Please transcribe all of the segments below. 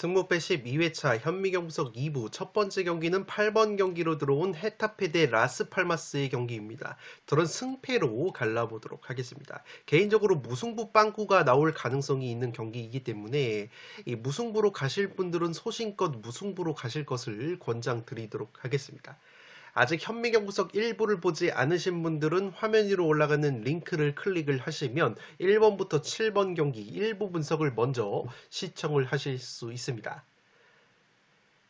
승무패 12회차 현미경북석 2부 첫 번째 경기는 8번 경기로 들어온 헤타페 대 라스팔마스의 경기입니다. 저는 승패로 갈라보도록 하겠습니다. 개인적으로 무승부 빵꾸가 나올 가능성이 있는 경기이기 때문에 이 무승부로 가실 분들은 소신껏 무승부로 가실 것을 권장드리도록 하겠습니다. 아직 현미경북석 1부를 보지 않으신 분들은 화면 위로 올라가는 링크를 클릭을 하시면 1번부터 7번 경기 일부 분석을 먼저 시청을 하실 수 있습니다.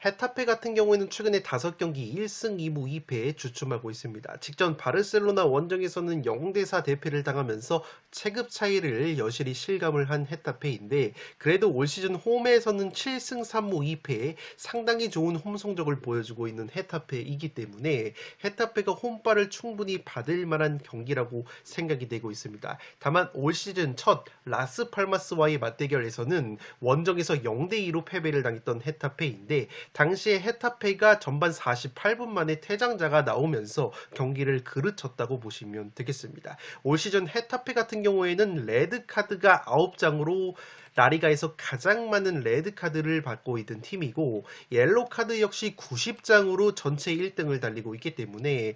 헤타페 같은 경우에는 최근에 5경기 1승 2무 2패에 주춤하고 있습니다. 직전 바르셀로나 원정에서는 0대4 대패를 당하면서 체급 차이를 여실히 실감을 한 헤타페인데 그래도 올 시즌 홈에서는 7승 3무 2패에 상당히 좋은 홈 성적을 보여주고 있는 헤타페이기 때문에 헤타페가 홈발을 충분히 받을 만한 경기라고 생각이 되고 있습니다. 다만 올 시즌 첫 라스팔마스와의 맞대결에서는 원정에서 0대2로 패배를 당했던 헤타페인데 당시에 헤타페가 전반 48분 만에 퇴장자가 나오면서 경기를 그르쳤다고 보시면 되겠습니다. 올 시즌 헤타페 같은 경우에는 레드카드가 9장으로 라리가에서 가장 많은 레드카드를 받고 있는 팀이고 옐로카드 역시 90장으로 전체 1등을 달리고 있기 때문에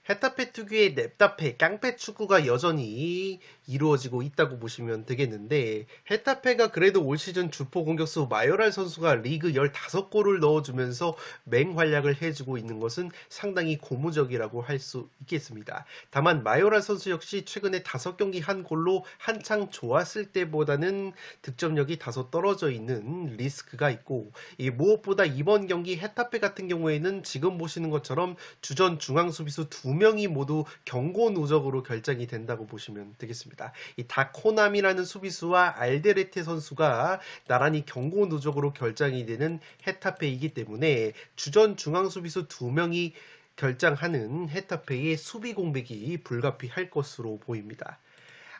헤타페 특유의 냅다페, 깡패 축구가 여전히 이루어지고 있다고 보시면 되겠는데 헤타페가 그래도 올 시즌 주포 공격수 마요랄 선수가 리그 15골을 넣어주면서 맹활약을 해주고 있는 것은 상당히 고무적이라고 할 수 있겠습니다. 다만 마요랄 선수 역시 최근에 5경기 한 골로 한창 좋았을 때보다는 득점력이 다소 떨어져 있는 리스크가 있고 무엇보다 이번 경기 헤타페 같은 경우에는 지금 보시는 것처럼 주전 중앙 수비수 2명이 모두 경고 누적으로 결정이 된다고 보시면 되겠습니다. 이 다코남이라는 수비수와 알데레테 선수가 나란히 경고 누적으로 결정이 되는 헤타페이기 때문에 주전 중앙 수비수 2명이 결장하는 헤타페의 수비 공백이 불가피할 것으로 보입니다.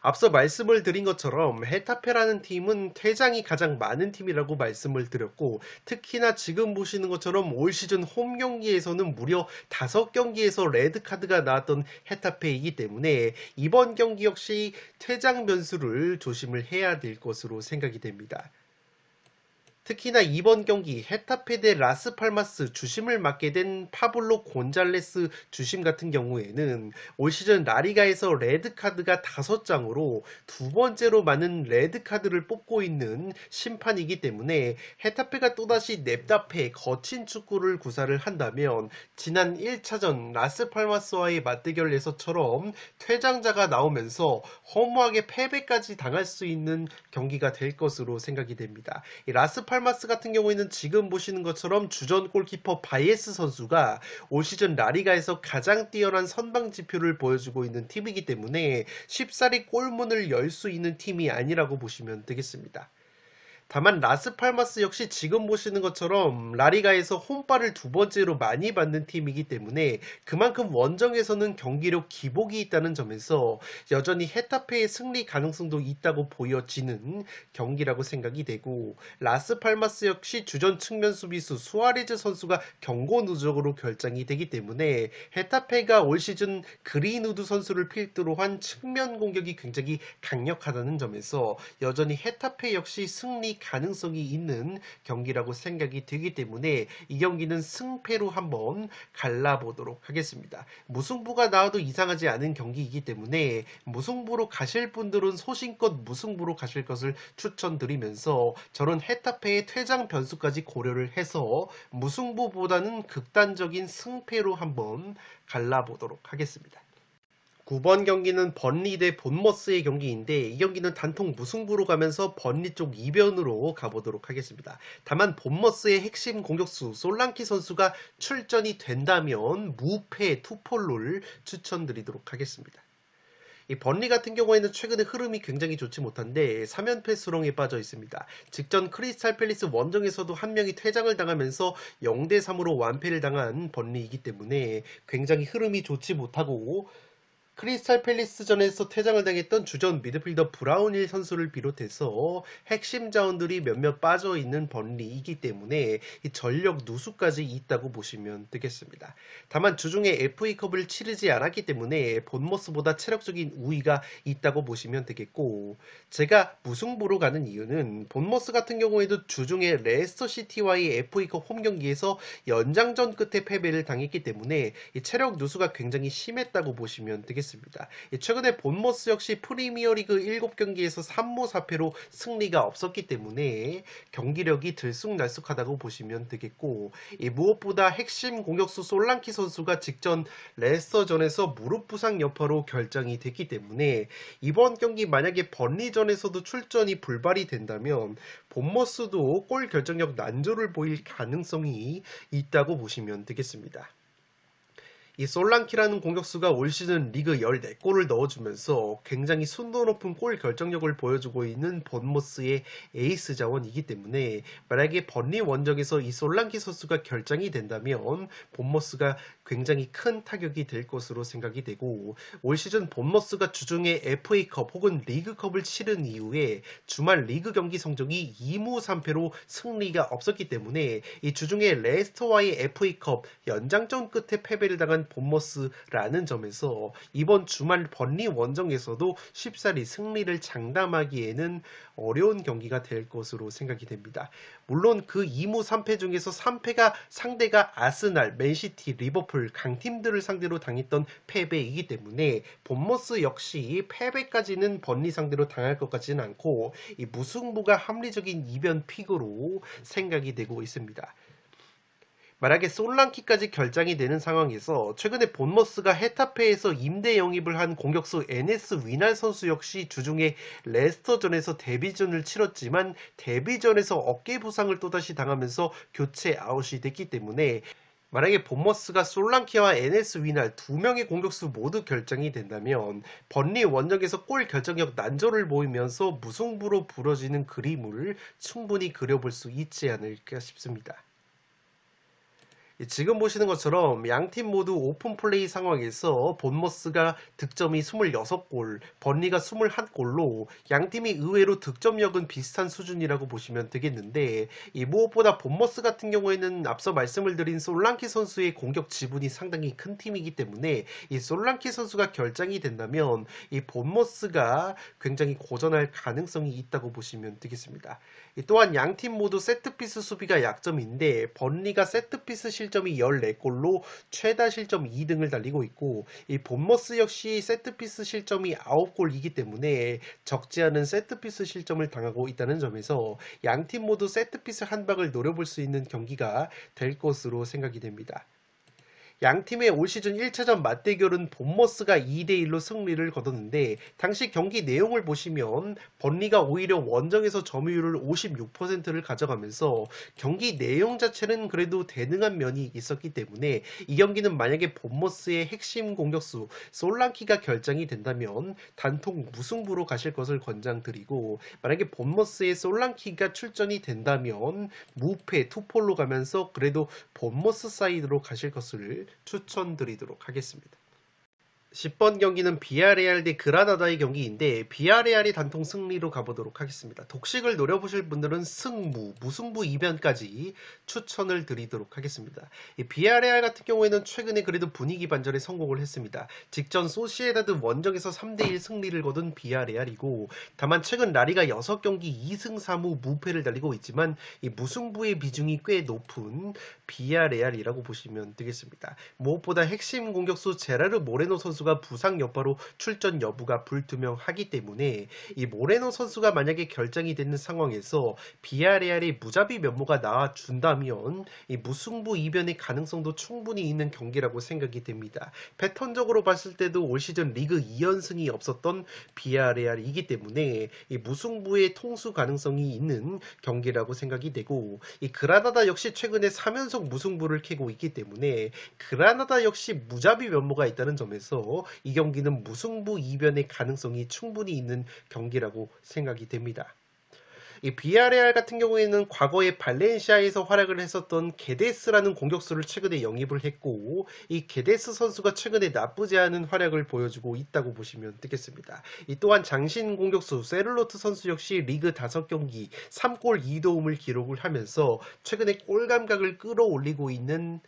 앞서 말씀을 드린 것처럼 헤타페라는 팀은 퇴장이 가장 많은 팀이라고 말씀을 드렸고 특히나 지금 보시는 것처럼 올 시즌 홈 경기에서는 무려 5경기에서 레드카드가 나왔던 헤타페이기 때문에 이번 경기 역시 퇴장 변수를 조심을 해야 될 것으로 생각이 됩니다. 특히나 이번 경기 헤타페 대 라스팔마스 주심을 맡게 된 파블로 곤잘레스 주심 같은 경우에는 올 시즌 라리가에서 레드카드가 5장으로 두 번째로 많은 레드카드를 뽑고 있는 심판이기 때문에 헤타페가 또다시 냅다페 거친 축구를 구사를 한다면 지난 1차전 라스팔마스와의 맞대결에서처럼 퇴장자가 나오면서 허무하게 패배까지 당할 수 있는 경기가 될 것으로 생각이 됩니다. 라스팔마스 같은 경우에는 지금 보시는 것처럼 주전 골키퍼 바이에스 선수가 올 시즌 라리가에서 가장 뛰어난 선방 지표를 보여주고 있는 팀이기 때문에 쉽사리 골문을 열 수 있는 팀이 아니라고 보시면 되겠습니다. 다만 라스팔마스 역시 지금 보시는 것처럼 라리가에서 홈발을 두 번째로 많이 받는 팀이기 때문에 그만큼 원정에서는 경기력 기복이 있다는 점에서 여전히 헤타페의 승리 가능성도 있다고 보여지는 경기라고 생각이 되고 라스팔마스 역시 주전 측면 수비수 수아레즈 선수가 경고 누적으로 결정이 되기 때문에 헤타페가 올 시즌 그린우드 선수를 필두로 한 측면 공격이 굉장히 강력하다는 점에서 여전히 헤타페 역시 승리 가능성이 있는 경기라고 생각이 되기 때문에 이 경기는 승패로 한번 갈라보도록 하겠습니다. 무승부가 나와도 이상하지 않은 경기이기 때문에 무승부로 가실 분들은 소신껏 무승부로 가실 것을 추천드리면서 저는 헤타페의 퇴장 변수까지 고려를 해서 무승부보다는 극단적인 승패로 한번 갈라보도록 하겠습니다. 9번 경기는 번리 대 본머스의 경기인데 이 경기는 단통 무승부로 가면서 번리 쪽 이변으로 가보도록 하겠습니다. 다만 본머스의 핵심 공격수 솔랑키 선수가 출전이 된다면 무패 투폴로를 추천드리도록 하겠습니다. 이 번리 같은 경우에는 최근에 흐름이 굉장히 좋지 못한데 3연패 수렁에 빠져 있습니다. 직전 크리스탈 팰리스 원정에서도 한 명이 퇴장을 당하면서 0대3으로 완패를 당한 번리이기 때문에 굉장히 흐름이 좋지 못하고 크리스탈 팰리스전에서 퇴장을 당했던 주전 미드필더 브라운힐 선수를 비롯해서 핵심 자원들이 몇몇 빠져있는 번리이기 때문에 이 전력 누수까지 있다고 보시면 되겠습니다. 다만 주중에 FA컵을 치르지 않았기 때문에 본머스보다 체력적인 우위가 있다고 보시면 되겠고, 제가 무승부로 가는 이유는 본머스 같은 경우에도 주중에 레스터시티와의 FA컵 홈 경기에서 연장전 끝에 패배를 당했기 때문에 이 체력 누수가 굉장히 심했다고 보시면 되겠습니다. 최근에 본머스 역시 프리미어리그 7경기에서 3무 4패로 승리가 없었기 때문에 경기력이 들쑥날쑥하다고 보시면 되겠고, 무엇보다 핵심 공격수 솔랑키 선수가 직전 레스터전에서 무릎 부상 여파로 결장이 됐기 때문에 이번 경기 만약에 번리전에서도 출전이 불발이 된다면 본머스도 골 결정력 난조를 보일 가능성이 있다고 보시면 되겠습니다. 이 솔랑키라는 공격수가 올 시즌 리그 14골을 넣어주면서 굉장히 순도 높은 골 결정력을 보여주고 있는 본머스의 에이스 자원이기 때문에 만약에 번리 원정에서 이 솔랑키 선수가 결장이 된다면 본머스가 굉장히 큰 타격이 될 것으로 생각이 되고, 올 시즌 본머스가 주중에 FA컵 혹은 리그컵을 치른 이후에 주말 리그 경기 성적이 2무 3패로 승리가 없었기 때문에 이 주중에 레스터와의 FA컵 연장전 끝에 패배를 당한 본머스라는 점에서 이번 주말 번리 원정에서도 쉽사리 승리를 장담하기에는 어려운 경기가 될 것으로 생각이 됩니다. 물론 그 2무 3패 중에서 3패가 상대가 아스날, 맨시티, 리버풀 강팀들을 상대로 당했던 패배이기 때문에 본머스 역시 패배까지는 번리 상대로 당할 것 같지는 않고 이 무승부가 합리적인 이변 픽으로 생각이 되고 있습니다. 만약에 솔랑키까지 결장이 되는 상황에서 최근에 본머스가 헤타페에서 임대 영입을 한 공격수 에네스 위날 선수 역시 주중에 레스터전에서 데뷔전을 치렀지만 데뷔전에서 어깨 부상을 또다시 당하면서 교체 아웃이 됐기 때문에 만약에 본머스가 솔랑키와 에네스 위날 두 명의 공격수 모두 결정이 된다면 번리 원정에서 골 결정력 난조를 보이면서 무승부로 부러지는 그림을 충분히 그려볼 수 있지 않을까 싶습니다. 지금 보시는 것처럼 양팀 모두 오픈 플레이 상황에서 본머스가 득점이 26골, 번리가 21골로 양팀이 의외로 득점력은 비슷한 수준이라고 보시면 되겠는데, 이 무엇보다 본머스 같은 경우에는 앞서 말씀을 드린 솔랑키 선수의 공격 지분이 상당히 큰 팀이기 때문에 이 솔랑키 선수가 결장이 된다면 이 본머스가 굉장히 고전할 가능성이 있다고 보시면 되겠습니다. 또한 양팀 모두 세트피스 수비가 약점인데 번리가 세트피스 실점이 14골로 최다 실점 2등을 달리고 있고, 이 본머스 역시 세트피스 실점이 9골이기 때문에 적지 않은 세트피스 실점을 당하고 있다는 점에서 양팀 모두 세트피스 한 방을 노려볼 수 있는 경기가 될 것으로 생각이 됩니다. 양팀의 올 시즌 1차전 맞대결은 본머스가 2대1로 승리를 거뒀는데, 당시 경기 내용을 보시면 번리가 오히려 원정에서 점유율을 56%를 가져가면서 경기 내용 자체는 그래도 대등한 면이 있었기 때문에 이 경기는 만약에 본머스의 핵심 공격수 솔랑키가 결장이 된다면 단통 무승부로 가실 것을 권장드리고, 만약에 본머스의 솔랑키가 출전이 된다면 무패 투폴로 가면서 그래도 본머스 사이드로 가실 것을 추천드리도록 하겠습니다. 10번 경기는 비아레알 대 그라나다의 경기인데 비아레알이 단통 승리로 가보도록 하겠습니다. 독식을 노려보실 분들은 승무, 무승부 이변까지 추천을 드리도록 하겠습니다. 이 비아레알 같은 경우에는 최근에 그래도 분위기 반전에 성공을 했습니다. 직전 소시에다드 원정에서 3대1 승리를 거둔 비아레알이고, 다만 최근 라리가 6경기 2승 3무 무패를 달리고 있지만 이 무승부의 비중이 꽤 높은 비아레알이라고 보시면 되겠습니다. 무엇보다 핵심 공격수 제라르 모레노 선수가 부상 여파로 출전 여부가 불투명하기 때문에 이 모레노 선수가 만약에 결정이 되는 상황에서 비아레알의 무자비 면모가 나와준다면 이 무승부 이변의 가능성도 충분히 있는 경기라고 생각이 됩니다. 패턴적으로 봤을 때도 올 시즌 리그 2연승이 없었던 비아레알이기 때문에 이 무승부의 통수 가능성이 있는 경기라고 생각이 되고, 이 그라나다 역시 최근에 3연속 무승부를 캐고 있기 때문에 그라나다 역시 무자비 면모가 있다는 점에서 이 경기는 무승부 이변의 가능성이 충분히 있는 경기라고 생각이 됩니다. 이 비아레알 같은 경우에는 과거에 발렌시아에서 활약을 했었던 게데스라는 공격수를 최근에 영입을 했고, 이 게데스 선수가 최근에 나쁘지 않은 활약을 보여주고 있다고 보시면 되겠습니다. 이 또한 장신 공격수 세를로트 선수 역시 리그 5경기 3골 2도움을 기록을 하면서 최근에 골 감각을 끌어올리고 있는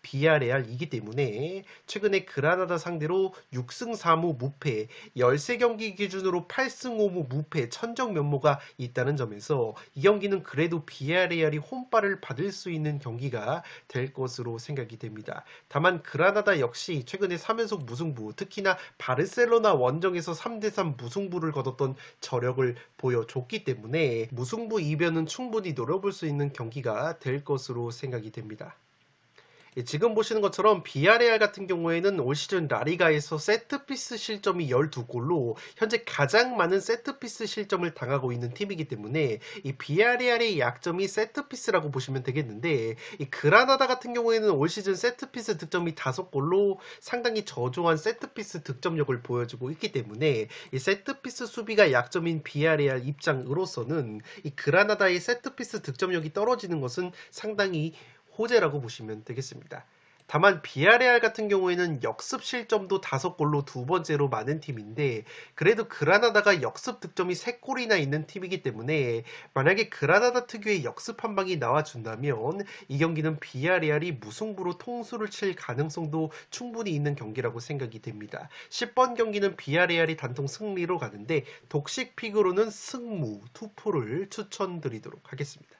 비아레알이기 때문에 최근에 그라나다 상대로 6승 4무 무패, 13경기 기준으로 8승 5무 무패 천적 면모가 있다는 점에서 이 경기는 그래도 비아레알이 홈발을 받을 수 있는 경기가 될 것으로 생각이 됩니다. 다만 그라나다 역시 최근에 3연속 무승부, 특히나 바르셀로나 원정에서 3대3 무승부를 거뒀던 저력을 보여줬기 때문에 무승부 이변은 충분히 노려볼 수 있는 경기가 될 것으로 생각이 됩니다. 지금 보시는 것처럼 비아레알 같은 경우에는 올 시즌 라리가에서 세트피스 실점이 12골로 현재 가장 많은 세트피스 실점을 당하고 있는 팀이기 때문에 이 비아레알의 약점이 세트피스라고 보시면 되겠는데, 이 그라나다 같은 경우에는 올 시즌 세트피스 득점이 5골로 상당히 저조한 세트피스 득점력을 보여주고 있기 때문에 이 세트피스 수비가 약점인 비아레알 입장으로서는 이 그라나다의 세트피스 득점력이 떨어지는 것은 상당히 호재라고 보시면 되겠습니다. 다만 비아레알 같은 경우에는 역습 실점도 5골로 두 번째로 많은 팀인데, 그래도 그라나다가 역습 득점이 3골이나 있는 팀이기 때문에 만약에 그라나다 특유의 역습 한 방이 나와준다면 이 경기는 비아레알이 무승부로 통수를 칠 가능성도 충분히 있는 경기라고 생각이 됩니다. 10번 경기는 비아레알이 단통 승리로 가는데 독식 픽으로는 승무 투포를 추천드리도록 하겠습니다.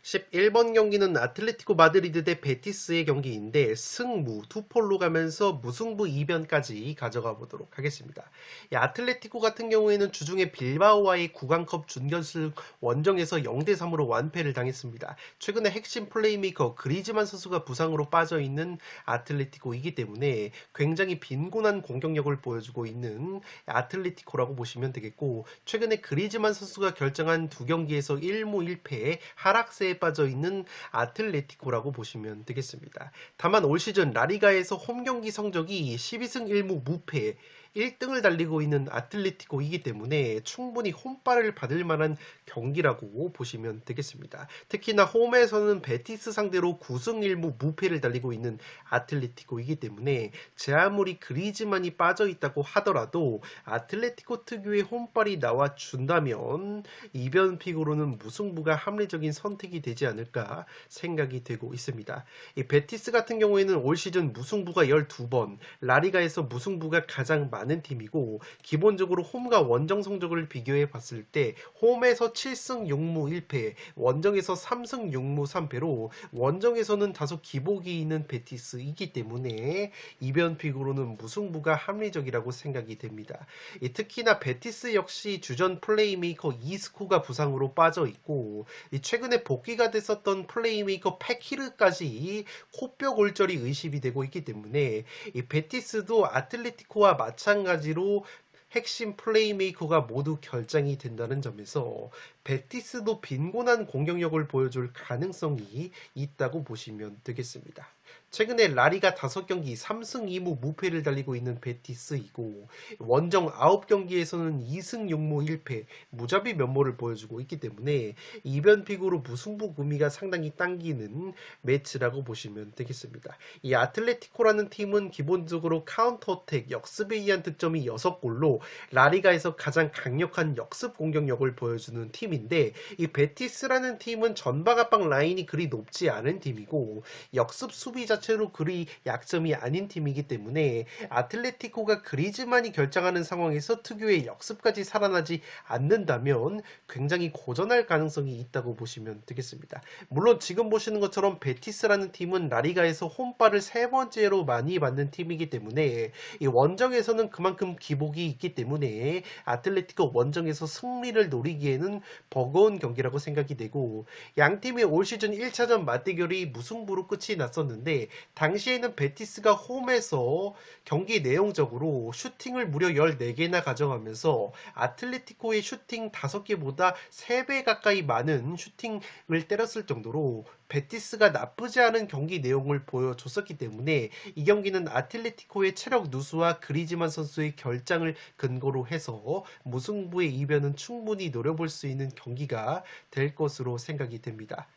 11번 경기는 아틀레티코 마드리드 대 베티스의 경기인데 승무 투폴로 가면서 무승부 2변까지 가져가 보도록 하겠습니다. 이 아틀레티코 같은 경우에는 주중에 빌바오와의 구강컵 준결승 원정에서 0대3으로 완패를 당했습니다. 최근에 핵심 플레이메이커 그리즈만 선수가 부상으로 빠져있는 아틀레티코이기 때문에 굉장히 빈곤한 공격력을 보여주고 있는 아틀레티코라고 보시면 되겠고, 최근에 그리즈만 선수가 결정한 2경기에서 1무 1패 하락세에 빠져있는 아틀레티코라고 보시면 되겠습니다. 다만 올 시즌 라리가에서 홈경기 성적이 12승 1무 무패 1등을 달리고 있는 아틀레티코이기 때문에 충분히 홈발을 받을 만한 경기라고 보시면 되겠습니다. 특히나 홈에서는 베티스 상대로 9승 1무 무패를 달리고 있는 아틀레티코이기 때문에 제 아무리 그리즈만이 빠져있다고 하더라도 아틀레티코 특유의 홈발이 나와준다면 이변픽으로는 무승부가 합리적인 선택이 되지 않을까 생각이 되고 있습니다. 이 베티스 같은 경우에는 올 시즌 무승부가 12번, 라리가에서 무승부가 가장 많은 팀이고, 기본적으로 홈과 원정 성적을 비교해 봤을 때 홈에서 7승 6무 1패, 원정에서 3승 6무 3패로 원정에서는 다소 기복이 있는 베티스이기 때문에 이변픽으로는 무승부가 합리적이라고 생각이 됩니다. 특히나 베티스 역시 주전 플레이메이커 이스코가 부상으로 빠져 있고, 최근에 복귀가 됐었던 플레이메이커 페키르까지 코뼈 골절이 의심이 되고 있기 때문에 이 베티스도 아틀레티코와 마찬가지로 핵심 플레이메이커가 모두 결장이 된다는 점에서 베티스도 빈곤한 공격력을 보여줄 가능성이 있다고 보시면 되겠습니다. 최근에 라리가 5경기 3승 2무 무패를 달리고 있는 베티스이고, 원정 9경기에서는 2승 6무 1패 무자비 면모를 보여주고 있기 때문에 이변픽으로 무승부 구미가 상당히 당기는 매치라고 보시면 되겠습니다. 이 아틀레티코라는 팀은 기본적으로 카운터어택 역습에 의한 득점이 6골로 라리가에서 가장 강력한 역습 공격력을 보여주는 팀인데, 이 베티스라는 팀은 전방 압박 라인이 그리 높지 않은 팀이고 역습 수비 자체로 그리 약점이 아닌 팀이기 때문에 아틀레티코가 그리즈만이 결정하는 상황에서 특유의 역습까지 살아나지 않는다면 굉장히 고전할 가능성이 있다고 보시면 되겠습니다. 물론 지금 보시는 것처럼 베티스라는 팀은 라리가에서 홈발을 3번째로 많이 받는 팀이기 때문에 이 원정에서는 그만큼 기복이 있기 때문에 아틀레티코 원정에서 승리를 노리기에는 버거운 경기라고 생각이 되고, 양팀의 올 시즌 1차전 맞대결이 무승부로 끝이 났었는데 당시에는 베티스가 홈에서 경기 내용적으로 슈팅을 무려 14개나 가져가면서 아틀레티코의 슈팅 5개보다 3배 가까이 많은 슈팅을 때렸을 정도로 베티스가 나쁘지 않은 경기 내용을 보여줬었기 때문에 이 경기는 아틀레티코의 체력 누수와 그리즈만 선수의 결장을 근거로 해서 무승부의 이변은 충분히 노려볼 수 있는 경기가 될 것으로 생각이 됩니다.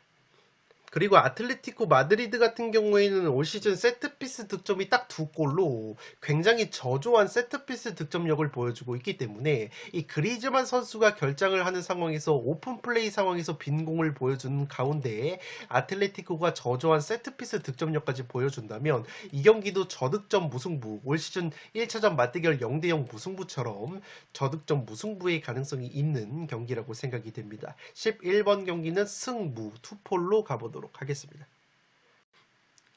그리고 아틀레티코 마드리드 같은 경우에는 올 시즌 세트피스 득점이 딱 2골로 굉장히 저조한 세트피스 득점력을 보여주고 있기 때문에 이 그리즈만 선수가 결장을 하는 상황에서 오픈 플레이 상황에서 빈 공을 보여주는 가운데 아틀레티코가 저조한 세트피스 득점력까지 보여준다면 이 경기도 저득점 무승부, 올 시즌 1차전 맞대결 0대0 무승부처럼 저득점 무승부의 가능성이 있는 경기라고 생각이 됩니다. 11번 경기는 승무 투폴로 가보도록 하겠습니다.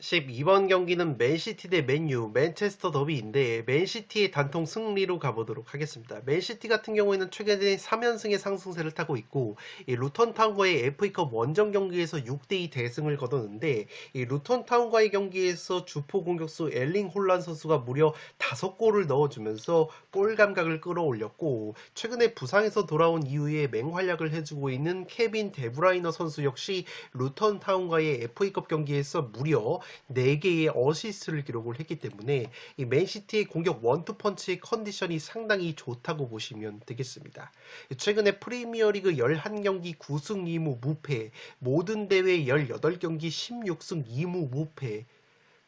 12번 경기는 맨시티 대 맨유, 맨체스터 더비인데 맨시티의 단통 승리로 가보도록 하겠습니다. 맨시티 같은 경우에는 최근에 3연승의 상승세를 타고 있고 이 루턴타운과의 FA컵 원정 경기에서 6대2 대승을 거뒀는데 이 루턴타운과의 경기에서 주포 공격수 엘링 홀란 선수가 무려 5골을 넣어주면서 골 감각을 끌어올렸고 최근에 부상에서 돌아온 이후에 맹활약을 해주고 있는 케빈 데브라이너 선수 역시 루턴타운과의 FA컵 경기에서 무려 4개의 어시스트를 기록을 했기 때문에 이 맨시티의 공격 원투펀치의 컨디션이 상당히 좋다고 보시면 되겠습니다. 최근에 프리미어리그 11경기 9승 2무 무패, 모든 대회 18경기 16승 2무 무패,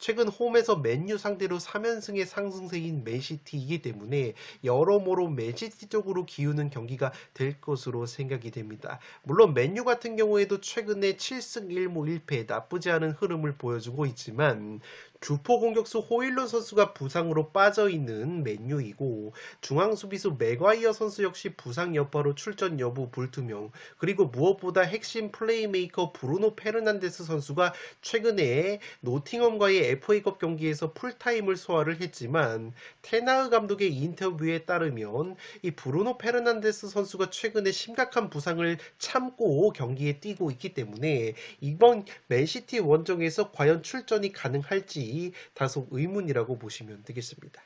최근 홈에서 맨유 상대로 3연승의 상승세인 맨시티이기 때문에 여러모로 맨시티 쪽으로 기우는 경기가 될 것으로 생각이 됩니다. 물론 맨유 같은 경우에도 최근에 7승 1무 1패 나쁘지 않은 흐름을 보여주고 있지만 주포 공격수 호일룬 선수가 부상으로 빠져있는 맨유이고 중앙 수비수 맥과이어 선수 역시 부상 여파로 출전 여부 불투명, 그리고 무엇보다 핵심 플레이메이커 브루노 페르난데스 선수가 최근에 노팅엄과의 FA컵 경기에서 풀타임을 소화를 했지만 테나흐 감독의 인터뷰에 따르면 이 브루노 페르난데스 선수가 최근에 심각한 부상을 참고 경기에 뛰고 있기 때문에 이번 맨시티 원정에서 과연 출전이 가능할지 다소 의문이라고 보시면 되겠습니다.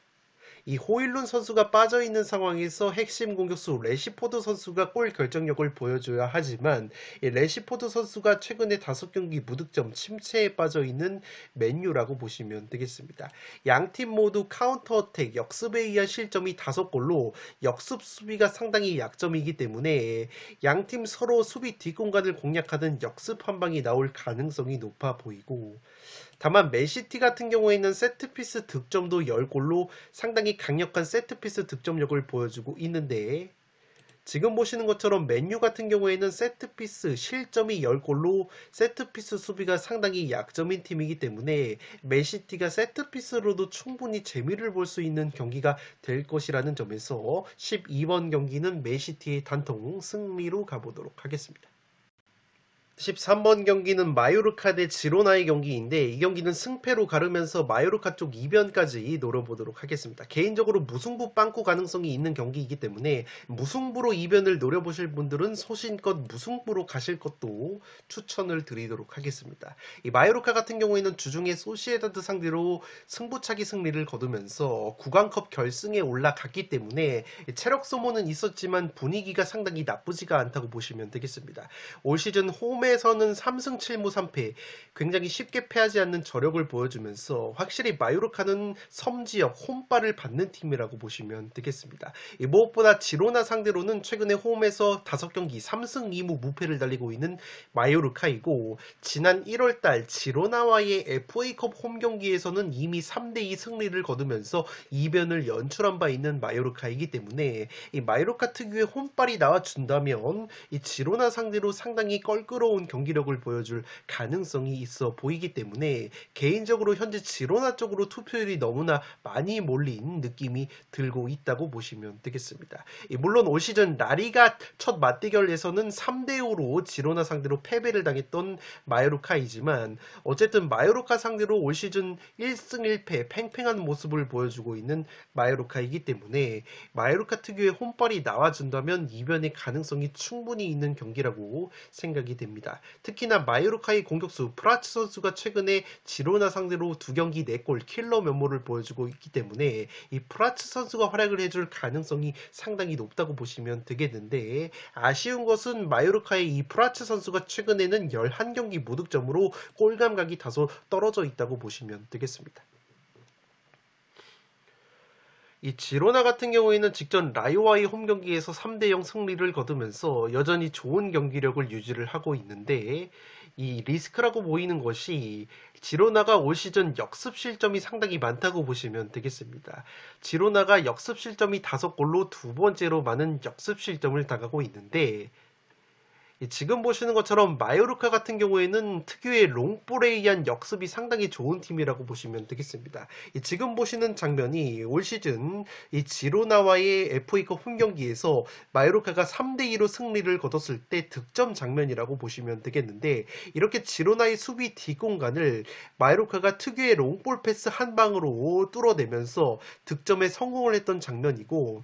이 호일룬 선수가 빠져있는 상황에서 핵심 공격수 레시포드 선수가 골 결정력을 보여줘야 하지만 이 레시포드 선수가 최근에 5경기 무득점 침체에 빠져있는 맨유라고 보시면 되겠습니다. 양팀 모두 카운터 어택, 역습에 의한 실점이 5골로 역습 수비가 상당히 약점이기 때문에 양팀 서로 수비 뒷공간을 공략하는 역습 한 방이 나올 가능성이 높아 보이고, 다만 맨시티 같은 경우에는 세트피스 득점도 10골로 상당히 강력한 세트피스 득점력을 보여주고 있는데 지금 보시는 것처럼 맨유 같은 경우에는 세트피스 실점이 10골로 세트피스 수비가 상당히 약점인 팀이기 때문에 맨시티가 세트피스로도 충분히 재미를 볼 수 있는 경기가 될 것이라는 점에서 12번 경기는 맨시티의 단통 승리로 가보도록 하겠습니다. 13번 경기는 마요르카 대 지로나의 경기인데 이 경기는 승패로 가르면서 마요르카 쪽 이변까지 노려보도록 하겠습니다. 개인적으로 무승부 빵꾸 가능성이 있는 경기이기 때문에 무승부로 이변을 노려보실 분들은 소신껏 무승부로 가실 것도 추천을 드리도록 하겠습니다. 이 마요르카 같은 경우에는 주중에 소시에다드 상대로 승부차기 승리를 거두면서 구강컵 결승에 올라갔기 때문에 체력 소모는 있었지만 분위기가 상당히 나쁘지가 않다고 보시면 되겠습니다. 올 시즌 홈에서는 3승 7무 3패, 굉장히 쉽게 패하지 않는 저력을 보여주면서 확실히 마요르카는 섬지역 홈발을 받는 팀이라고 보시면 되겠습니다. 무엇보다 지로나 상대로는 최근에 홈에서 5경기 3승 2무 무패를 달리고 있는 마요르카이고 지난 1월달 지로나와의 FA컵 홈 경기에서는 이미 3대2 승리를 거두면서 이변을 연출한 바 있는 마요르카이기 때문에 이 마요르카 특유의 홈발이 나와준다면 이 지로나 상대로 상당히 껄끄러운 경기력을 보여줄 가능성이 있어 보이기 때문에 개인적으로 현재 지로나 쪽으로 투표율이 너무나 많이 몰린 느낌이 들고 있다고 보시면 되겠습니다. 물론 올 시즌 라리가 첫 맞대결에서는 3대5로 지로나 상대로 패배를 당했던 마요르카이지만 어쨌든 마요르카 상대로 올 시즌 1승 1패 팽팽한 모습을 보여주고 있는 마요르카이기 때문에 마요르카 특유의 홈발이 나와준다면 이변의 가능성이 충분히 있는 경기라고 생각이 됩니다. 특히나 마요르카의 공격수 프라츠 선수가 최근에 지로나 상대로 2경기 4골 킬러 면모를 보여주고 있기 때문에 이 프라츠 선수가 활약을 해줄 가능성이 상당히 높다고 보시면 되겠는데 아쉬운 것은 마요르카의 이 프라츠 선수가 최근에는 11경기 무득점으로 골 감각이 다소 떨어져 있다고 보시면 되겠습니다. 이 지로나 같은 경우에는 직전 라이오와의 홈 경기에서 3대0 승리를 거두면서 여전히 좋은 경기력을 유지를 하고 있는데 이 리스크라고 보이는 것이 지로나가 올 시즌 역습 실점이 상당히 많다고 보시면 되겠습니다. 지로나가 역습 실점이 5골로 두 번째로 많은 역습 실점을 당하고 있는데 지금 보시는 것처럼 마요르카 같은 경우에는 특유의 롱볼에 의한 역습이 상당히 좋은 팀이라고 보시면 되겠습니다. 지금 보시는 장면이 올 시즌 이 지로나와의 FA컵 홈 경기에서 마요르카가 3대2로 승리를 거뒀을 때 득점 장면이라고 보시면 되겠는데 이렇게 지로나의 수비 뒷공간을 마요르카가 특유의 롱볼 패스 한 방으로 뚫어내면서 득점에 성공을 했던 장면이고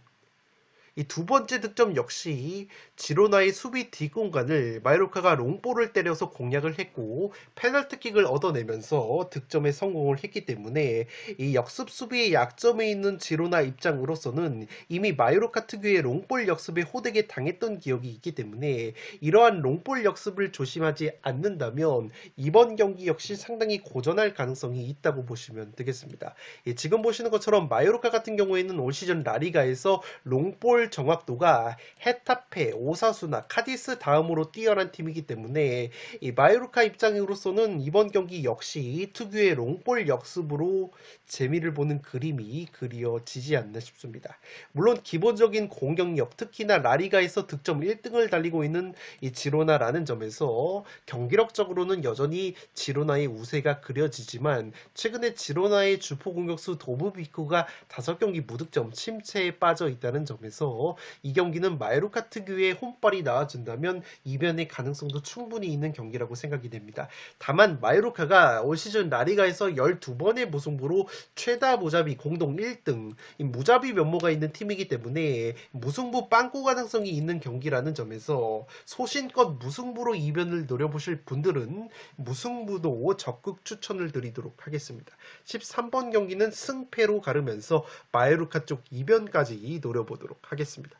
이 두 번째 득점 역시 지로나의 수비 뒷공간을 마요르카가 롱볼을 때려서 공략을 했고 페널티킥을 얻어내면서 득점에 성공을 했기 때문에 이 역습 수비의 약점에 있는 지로나 입장으로서는 이미 마요르카 특유의 롱볼 역습에 호되게 당했던 기억이 있기 때문에 이러한 롱볼 역습을 조심하지 않는다면 이번 경기 역시 상당히 고전할 가능성이 있다고 보시면 되겠습니다. 예, 지금 보시는 것처럼 마요르카 같은 경우에는 올 시즌 라리가에서 롱볼 정확도가 헤타페, 오사수나, 카디스 다음으로 뛰어난 팀이기 때문에 이 마요르카 입장으로서는 이번 경기 역시 특유의 롱볼 역습으로 재미를 보는 그림이 그려지지 않나 싶습니다. 물론 기본적인 공격력, 특히나 라리가에서 득점 1등을 달리고 있는 이 지로나라는 점에서 경기력적으로는 여전히 지로나의 우세가 그려지지만 최근에 지로나의 주포 공격수 도브비코가 5경기 무득점 침체에 빠져 있다는 점에서 이 경기는 마요르카 특유의 홈발이 나와준다면 이변의 가능성도 충분히 있는 경기라고 생각이 됩니다. 다만 마요르카가 올 시즌 라리가에서 12번의 무승부로 최다 무자비 공동 1등 무자비 면모가 있는 팀이기 때문에 무승부 빵꾸 가능성이 있는 경기라는 점에서 소신껏 무승부로 이변을 노려보실 분들은 무승부도 적극 추천을 드리도록 하겠습니다. 13번 경기는 승패로 가르면서 마요르카 쪽 이변까지 노려보도록 하겠습니다.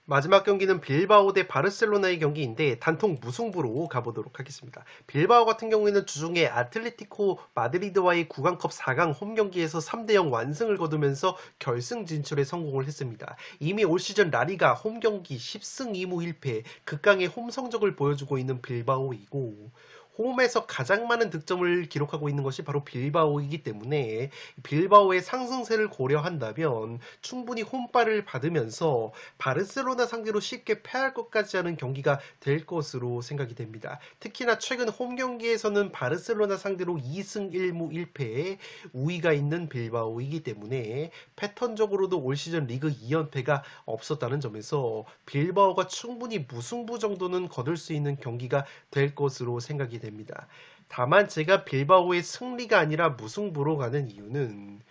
마지막 경기는 빌바오 대 바르셀로나의 경기인데 단통 무승부로 가보도록 하겠습니다. 빌바오 같은 경우에는 주중에 아틀레티코 마드리드와의 구강컵 4강 홈 경기에서 3대0 완승을 거두면서 결승 진출에 성공을 했습니다. 이미 올 시즌 라리가 홈 경기 10승 2무 1패 극강의 홈 성적을 보여주고 있는 빌바오이고 홈에서 가장 많은 득점을 기록하고 있는 것이 바로 빌바오이기 때문에 빌바오의 상승세를 고려한다면 충분히 홈발을 받으면서 바르셀로나 상대로 쉽게 패할 것까지 하는 경기가 될 것으로 생각이 됩니다. 특히나 최근 홈 경기에서는 바르셀로나 상대로 2승 1무 1패의 우위가 있는 빌바오이기 때문에 패턴적으로도 올 시즌 리그 2연패가 없었다는 점에서 빌바오가 충분히 무승부 정도는 거둘 수 있는 경기가 될 것으로 생각이 됩니다. 다만 제가 빌바오의 승리가 아니라 무승부로 가는 이유는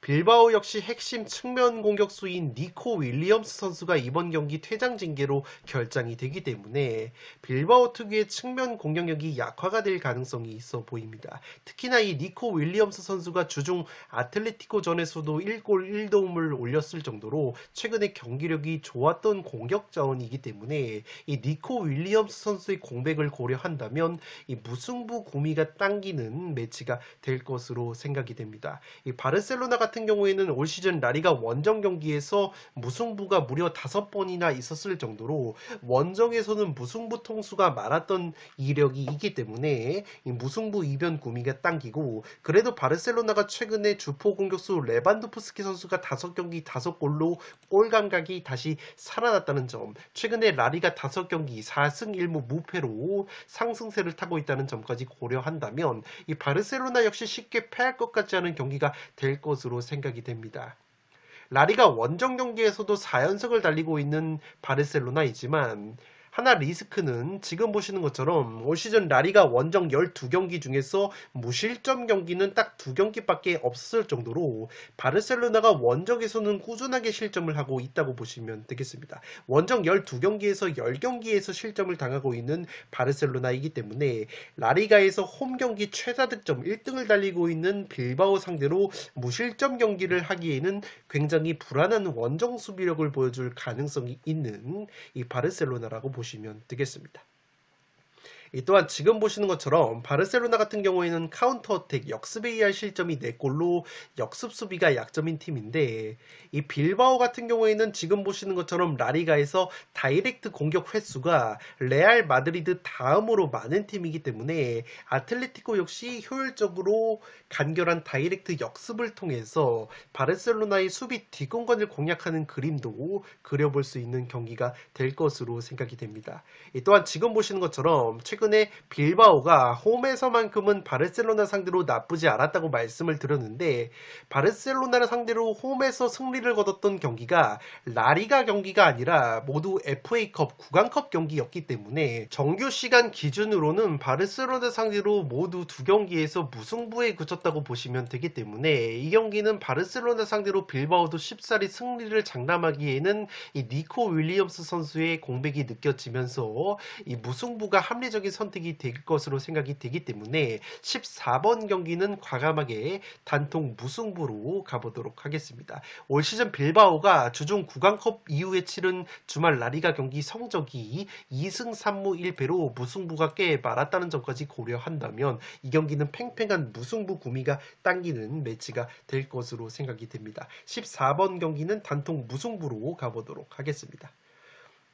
빌바오 역시 핵심 측면 공격수인 니코 윌리엄스 선수가 이번 경기 퇴장 징계로 결장이 되기 때문에 빌바오 특유의 측면 공격력이 약화가 될 가능성이 있어 보입니다. 특히나 이 니코 윌리엄스 선수가 주중 아틀레티코전에서도 1골 1도움을 올렸을 정도로 최근에 경기력이 좋았던 공격 자원이기 때문에 이 니코 윌리엄스 선수의 공백을 고려한다면 이 무승부 구미가 당기는 매치가 될 것으로 생각이 됩니다. 이 바르셀로나 같은 경우에는 올 시즌 라리가 원정 경기에서 무승부가 무려 5번이나 있었을 정도로 원정에서는 무승부 통수가 많았던 이력이 있기 때문에 이 무승부 이변 구미가 당기고 그래도 바르셀로나가 최근에 주포 공격수 레반도프스키 선수가 5경기 5골로 골 감각이 다시 살아났다는 점, 최근에 라리가 5경기 4승 1무 무패로 상승세를 타고 있다는 점까지 고려한다면 이 바르셀로나 역시 쉽게 패할 것 같지 않은 경기가 될 것으로 생각이 됩니다. 라리가 원정 경기에서도 4연승을 달리고 있는 바르셀로나이지만 하나 리스크는 지금 보시는 것처럼 올 시즌 라리가 원정 12경기 중에서 무실점 경기는 딱 2경기밖에 없을 정도로 바르셀로나가 원정에서는 꾸준하게 실점을 하고 있다고 보시면 되겠습니다. 원정 12경기에서 10경기에서 실점을 당하고 있는 바르셀로나이기 때문에 라리가에서 홈 경기 최다 득점 1등을 달리고 있는 빌바오 상대로 무실점 경기를 하기에는 굉장히 불안한 원정 수비력을 보여줄 가능성이 있는 이 바르셀로나라고 보시면 되겠습니다. 이 또한 지금 보시는 것처럼 바르셀로나 같은 경우에는 카운터 어택 역습에 의한 실점이 4골로 역습 수비가 약점인 팀인데 이 빌바오 같은 경우에는 지금 보시는 것처럼 라리가에서 다이렉트 공격 횟수가 레알 마드리드 다음으로 많은 팀이기 때문에 아틀레티코 역시 효율적으로 간결한 다이렉트 역습을 통해서 바르셀로나의 수비 뒷공간을 공략하는 그림도 그려볼 수 있는 경기가 될 것으로 생각이 됩니다. 또한 지금 보시는 것처럼 최근에 빌바오가 홈에서만큼은 바르셀로나 상대로 나쁘지 않았다고 말씀을 드렸는데 바르셀로나를 상대로 홈에서 승리를 거뒀던 경기가 라리가 경기가 아니라 모두 FA컵 구강컵 경기였기 때문에 정규 시간 기준으로는 바르셀로나 상대로 모두 두 경기에서 무승부에 그쳤다고 보시면 되기 때문에 이 경기는 바르셀로나 상대로 빌바오도 쉽사리 승리를 장담하기에는 이 니코 윌리엄스 선수의 공백이 느껴지면서 이 무승부가 합리적인 선택이 될 것으로 생각이 되기 때문에 14번 경기는 과감하게 단통 무승부로 가보도록 하겠습니다. 올 시즌 빌바오가 주중 구강컵 이후에 치른 주말 라리가 경기 성적이 2승 3무 1패로 무승부가 꽤 많았다는 점까지 고려한다면 이 경기는 팽팽한 무승부 구미가 당기는 매치가 될 것으로 생각이 됩니다. 14번 경기는 단통 무승부로 가보도록 하겠습니다.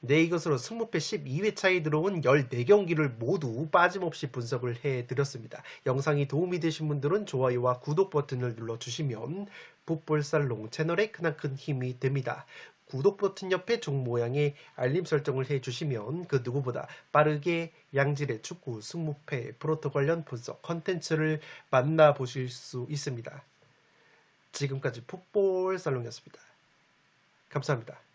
네, 이것으로 승무패 12회차에 들어온 14경기를 모두 빠짐없이 분석을 해드렸습니다. 영상이 도움이 되신 분들은 좋아요와 구독 버튼을 눌러주시면 풋볼살롱 채널에 크나큰 힘이 됩니다. 구독 버튼 옆에 종 모양의 알림 설정을 해주시면 그 누구보다 빠르게 양질의 축구 승무패 프로토 관련 분석 컨텐츠를 만나보실 수 있습니다. 지금까지 풋볼살롱이었습니다. 감사합니다.